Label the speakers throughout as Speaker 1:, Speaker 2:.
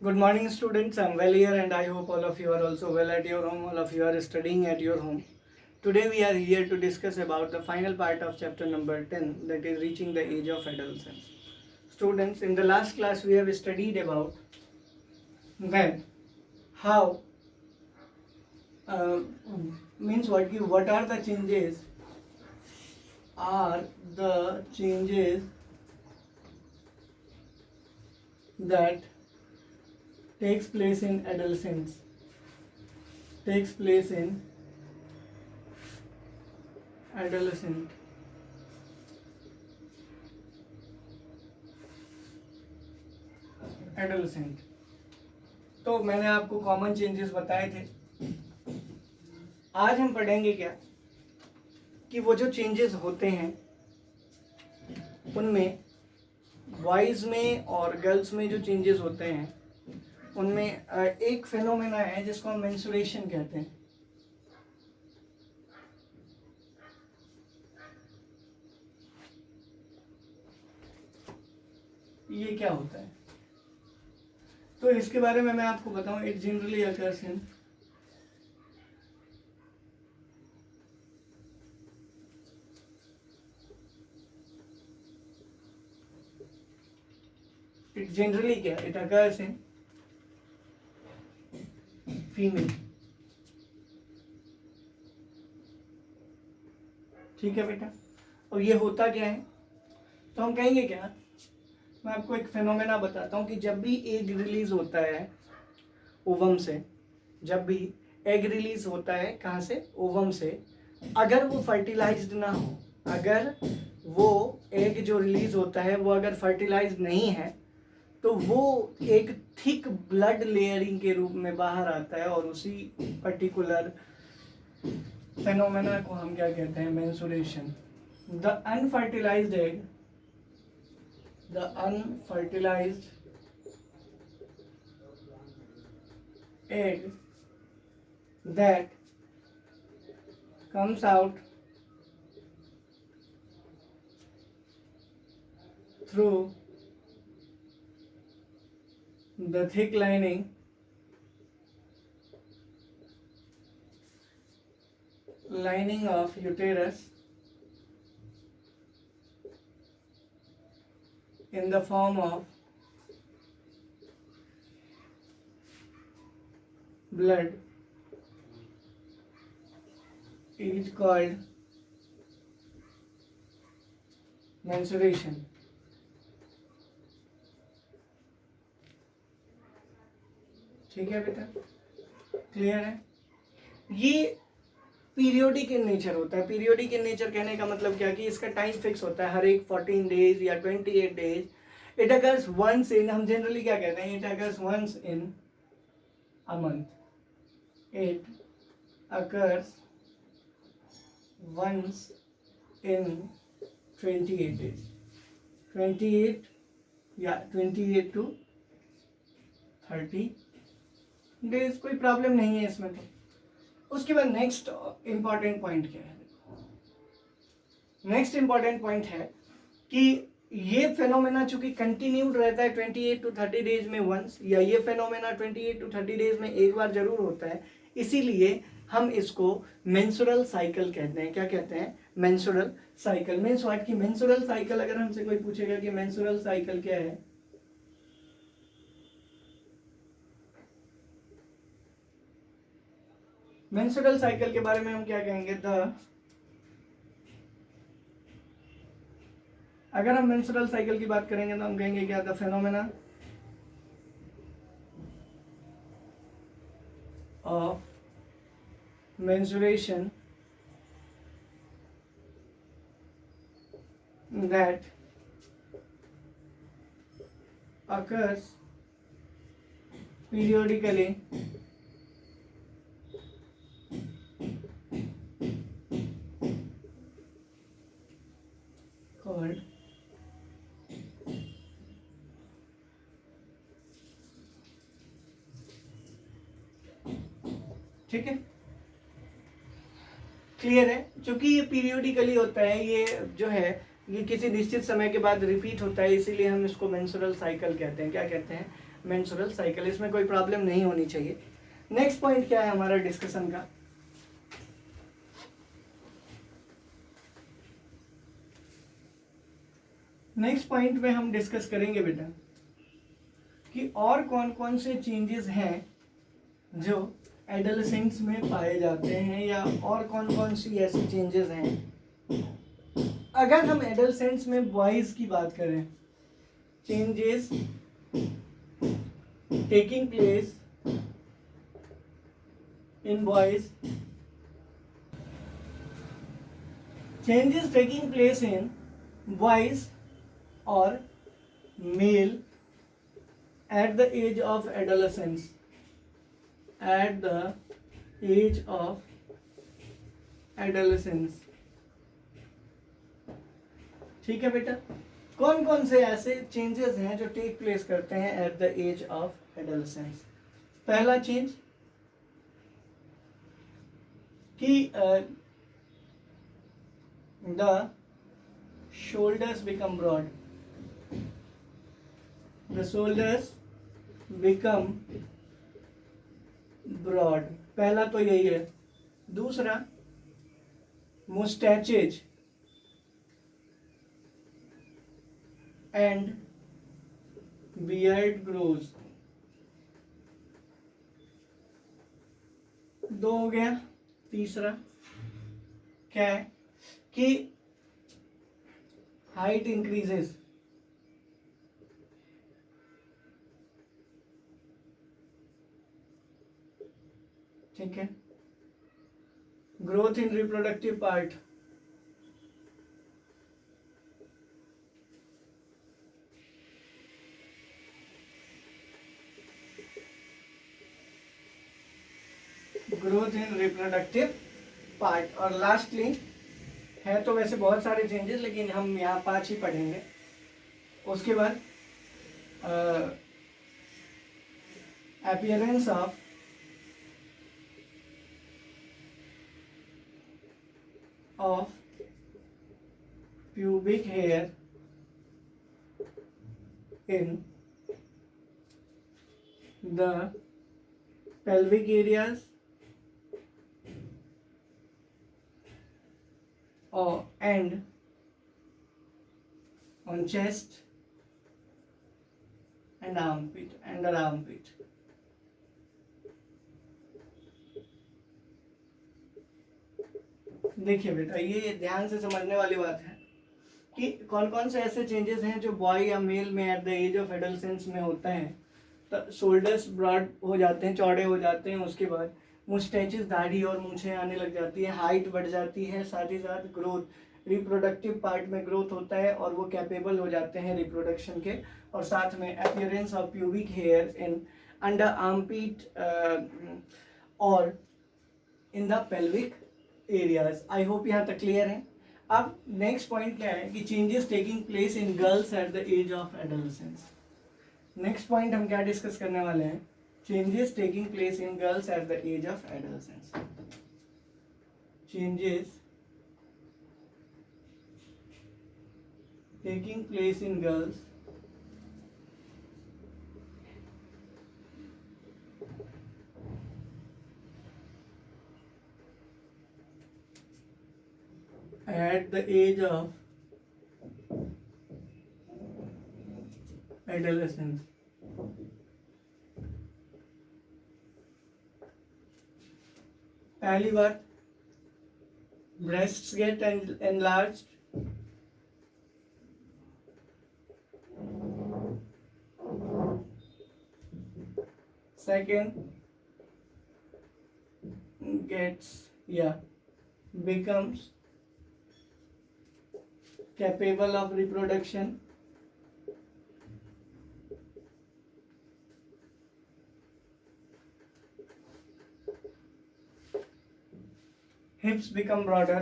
Speaker 1: Good morning, students. I'm well here, and I hope all of you are also well at your home. All of you are studying at your home. Today, we are here to discuss about the final part of chapter number 10, that is reaching the age of adolescence. Students, in the last class, we have studied about then how means what are the changes that takes place in adolescence adolescent तो मैंने आपको common changes बताए थे। आज हम पढ़ेंगे क्या कि वो जो चेंजेस होते हैं उनमें बॉयज़ में और गर्ल्स में जो चेंजेस होते हैं उनमें एक फिनोमेना है जिसको हम मेंस्ट्रुएशन कहते हैं। ये क्या होता है तो इसके बारे में मैं आपको बताऊं। It generally occurs in it occurs in female. ठीक है बेटा। और ये होता क्या है तो हम कहेंगे क्या, मैं आपको एक फेनोमेना बताता हूँ कि जब भी एग रिलीज होता है ओवम से, जब भी एग रिलीज होता है कहाँ से, ओवम से, अगर वो फर्टिलाइज्ड ना हो, अगर वो एग जो रिलीज होता है वो अगर फर्टिलाइज्ड नहीं है तो वो एक थिक ब्लड लेयरिंग के रूप में बाहर आता है और उसी पर्टिकुलर फेनोमेना को हम क्या कहते हैं, menstruation. The unfertilised egg that comes out through the thick lining of uterus in the form of blood is called menstruation। ठीक है बेटा, क्लियर है। ये पीरियोडिक इन नेचर होता है। पीरियोडिक इन नेचर कहने का मतलब क्या कि इसका टाइम फिक्स होता है, हर एक 14 डेज या 28 days. It occurs once in, हम जनरली क्या कहते हैं, it occurs once in a month. It occurs once in 28 days, 28 या 28 to 30 डेज, कोई प्रॉब्लम नहीं है इसमें। तो उसके बाद नेक्स्ट इंपॉर्टेंट पॉइंट क्या है, नेक्स्ट इंपॉर्टेंट पॉइंट है कि ये फेनोमेना चूंकि कंटिन्यूड रहता है 28 to 30 डेज में वंस, या ये फेनोमेना 28 to 30 डेज में एक बार जरूर होता है, इसीलिए हम इसको मेंस्ट्रुअल साइकिल कहते हैं। क्या कहते हैं, मेंस्ट्रुअल साइकिल। मीन्स व्हाट की मेंस्ट्रुअल साइकिल, अगर हमसे कोई पूछेगा कि मेंस्ट्रुअल साइकिल क्या है, मेंस्ट्रुअल साइकिल के बारे में हम क्या कहेंगे, अगर हम मेंस्ट्रुअल साइकिल की बात करेंगे तो हम कहेंगे क्या, the phenomena of menstruation that occurs periodically called ठीक है, क्लियर है। क्योंकि ये पीरियोडिकली होता है, ये जो है ये किसी निश्चित समय के बाद रिपीट होता है, इसीलिए हम इसको मेंस्ट्रुअल साइकिल कहते हैं। क्या कहते हैं, मेंस्ट्रुअल साइकिल, इसमें कोई प्रॉब्लम नहीं होनी चाहिए। नेक्स्ट पॉइंट क्या है हमारा डिस्कशन का? नेक्स्ट पॉइंट में हम डिस्कस करेंगे बेटा कि और कौन कौन से चेंजेस हैं जो एडोलेसेंट्स में पाए जाते हैं, या और कौन कौन सी ऐसी चेंजेस हैं। अगर हम एडोलेसेंट्स में बॉयज की बात करें, changes taking place in boys, changes taking place in boys or male at the age of adolescence, at the age of adolescence। ठीक है बेटा, कौन कौन से ऐसे चेंजेस हैं जो टेक प्लेस करते हैं at the age of adolescence? पहला चेंज कि the shoulders become broad, the shoulders become broad, पहला तो यही है। दूसरा, mustaches and beard grows, दो हो गया। तीसरा क्या है कि हाइट इंक्रीजेस, ठीक है। Growth in reproductive part, growth in reproductive part. और लास्टली है तो वैसे बहुत सारे चेंजेस, लेकिन हम यहाँ 5 ही पढ़ेंगे। उसके बाद appearance of pubic hair in the pelvic areas and on chest and armpit, under armpit। देखिए बेटा, ये ध्यान से समझने वाली बात है कि कौन कौन से ऐसे चेंजेस हैं जो बॉय या मेल में at the age of adolescence में होता है। तो शोल्डर्स ब्रॉड हो जाते हैं, चौड़े हो जाते हैं। उसके बाद मुस्टैचेस, दाढ़ी और मूछें आने लग जाती है, हाइट बढ़ जाती है, साथ ही साथ ग्रोथ, रिप्रोडक्टिव पार्ट में ग्रोथ होता है और वो कैपेबल हो जाते हैं रिप्रोडक्शन के। और साथ में appearance of pubic hair in under armpit और in the pelvic areas. I hope यहाँ तक क्लियर है। अब नेक्स्ट पॉइंट क्या है कि changes taking place in girls at the age of adolescence. Next point हम क्या डिस्कस करने वाले हैं? Changes taking place in girls at the age of adolescence. Changes taking place in girls at the age of adolescence। पहली बात, breasts get enlarged। Second, becomes capable of reproduction। Hips become broader।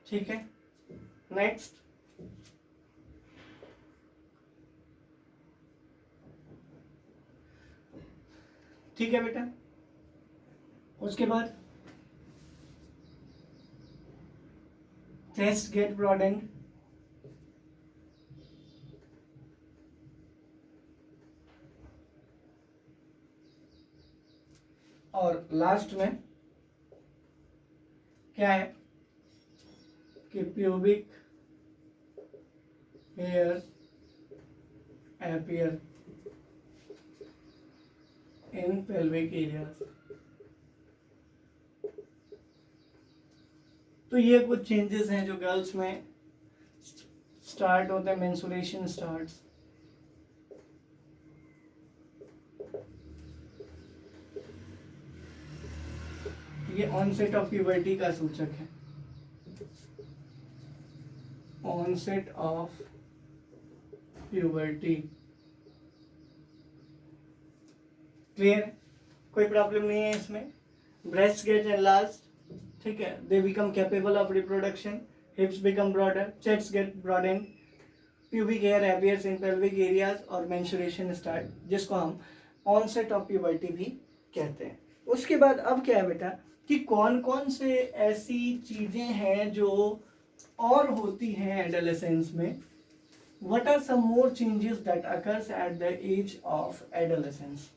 Speaker 1: ठीक है। Next, ठीक है बेटा। उसके बाद chest get broadened, और लास्ट में क्या है कि pubic hairs appear in pelvic areas। तो ये कुछ चेंजेस हैं जो गर्ल्स में स्टार्ट होते हैं, मेंस्ट्रुएशन स्टार्ट्स। ये ऑनसेट ऑफ प्यूबर्टी का सूचक है, ऑनसेट ऑफ प्यूबर्टी। क्लियर, कोई प्रॉब्लम नहीं है इसमें। ब्रेस्ट गेट एनलार्ज्ड, ठीक है, they become capable of reproduction, hips become broader, chest get broadened, pubic hair appears in pelvic areas और मेंस्ट्रुएशन स्टार्ट, जिसको हम ऑनसेट ऑफ प्यूबर्टी भी कहते हैं। उसके बाद अब क्या है बेटा कि कौन कौन से ऐसी चीजें हैं जो और होती हैं एडोलेसेंस में। What are some more changes that occurs at the age of adolescence.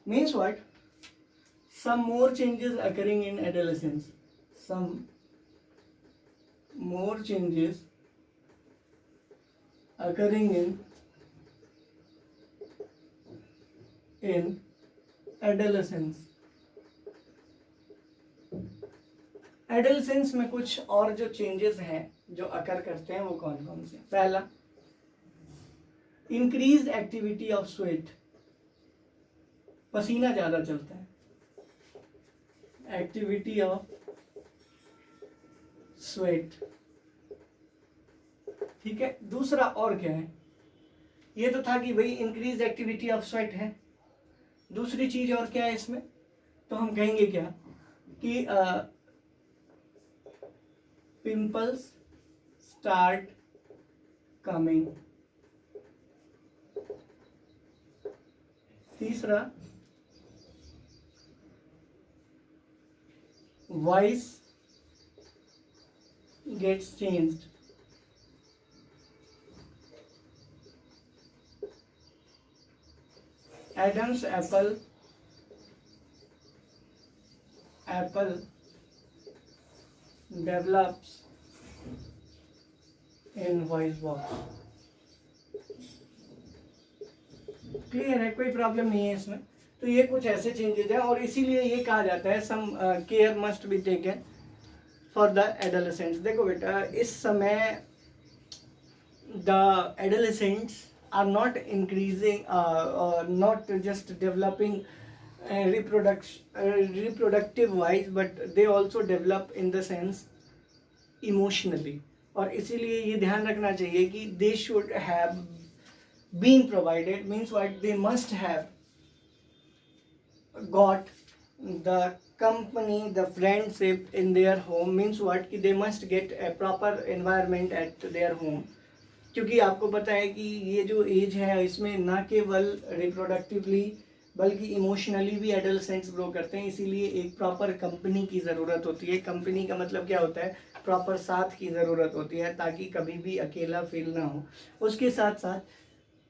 Speaker 1: Means what, some more changes occurring in adolescence, some more changes occurring in adolescence। Adolescence में कुछ और जो चेंजेस हैं जो अकर करते हैं वो कौन कौन से। पहला, इंक्रीज्ड एक्टिविटी ऑफ स्वेट, पसीना ज्यादा चलता है, एक्टिविटी ऑफ स्वेट, ठीक है। दूसरा और क्या है, ये तो था कि भाई इंक्रीज एक्टिविटी ऑफ स्वेट है। दूसरी चीज और क्या है इसमें, तो हम कहेंगे क्या कि पिंपल्स स्टार्ट कमिंग। तीसरा, voice gets changed। Adam's apple develops in voice box। Clear है, कोई प्रॉब्लम नहीं है इसमें। तो ये कुछ ऐसे चेंजेस हैं और इसीलिए ये कहा जाता है some care must be taken for the adolescents. देखो बेटा, इस समय the adolescents are not increasing, not just developing reproductive wise, but they also develop in the sense emotionally. और इसीलिए ये ध्यान रखना चाहिए कि they should have been provided, means what, they must have got the company, the friendship in their home, means what कि they must get a proper environment at their home। क्योंकि आपको पता है कि ये जो एज है इसमें ना केवल रिप्रोडक्टिवली बल्कि इमोशनली भी एडोलेसेंट्स ग्रो करते हैं, इसीलिए एक प्रॉपर कंपनी की ज़रूरत होती है। कंपनी का मतलब क्या होता है, प्रॉपर साथ की ज़रूरत होती है ताकि कभी भी अकेला फील ना हो। उसके साथ साथ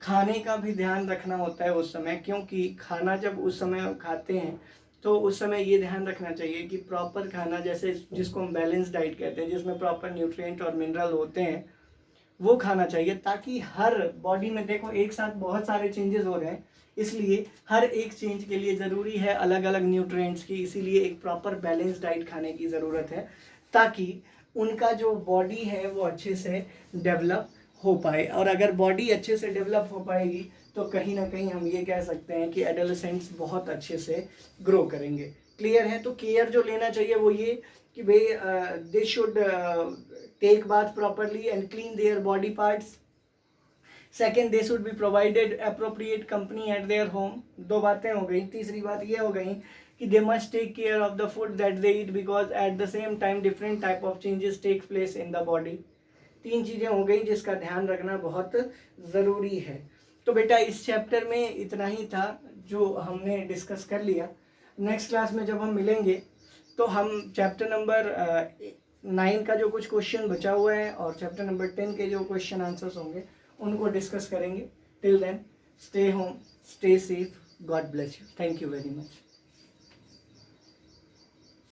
Speaker 1: खाने का भी ध्यान रखना होता है उस समय, क्योंकि खाना जब उस समय खाते हैं तो उस समय ये ध्यान रखना चाहिए कि प्रॉपर खाना, जैसे जिसको हम बैलेंस डाइट कहते हैं, जिसमें प्रॉपर न्यूट्रिएंट और मिनरल होते हैं, वो खाना चाहिए ताकि हर बॉडी में, देखो एक साथ बहुत सारे चेंजेस हो रहे हैं, इसलिए हर एक चेंज के लिए ज़रूरी है अलग अलग न्यूट्रिएंट्स की, इसीलिए एक प्रॉपर बैलेंस डाइट खाने की ज़रूरत है ताकि उनका जो बॉडी है वो अच्छे से डेवलप हो पाए। और अगर बॉडी अच्छे से डेवलप हो पाएगी तो कहीं ना कहीं हम ये कह सकते हैं कि एडोलेसेंट्स बहुत अच्छे से ग्रो करेंगे। क्लियर है, तो केयर जो लेना चाहिए वो ये कि भाई they should take bath properly and clean their body parts. Second, they should be provided appropriate company at their home. दो बातें हो गई। तीसरी बात ये हो गई कि they must take care of the food that they eat because at the same time different type of changes take place in the body. तीन चीज़ें हो गई जिसका ध्यान रखना बहुत ज़रूरी है। तो बेटा इस चैप्टर में इतना ही था जो हमने डिस्कस कर लिया। नेक्स्ट क्लास में जब हम मिलेंगे तो हम चैप्टर नंबर 9 का जो कुछ क्वेश्चन बचा हुआ है और चैप्टर नंबर 10 के जो क्वेश्चन आंसर्स होंगे उनको डिस्कस करेंगे. Till then, stay home, stay safe, God bless you. Thank you very much.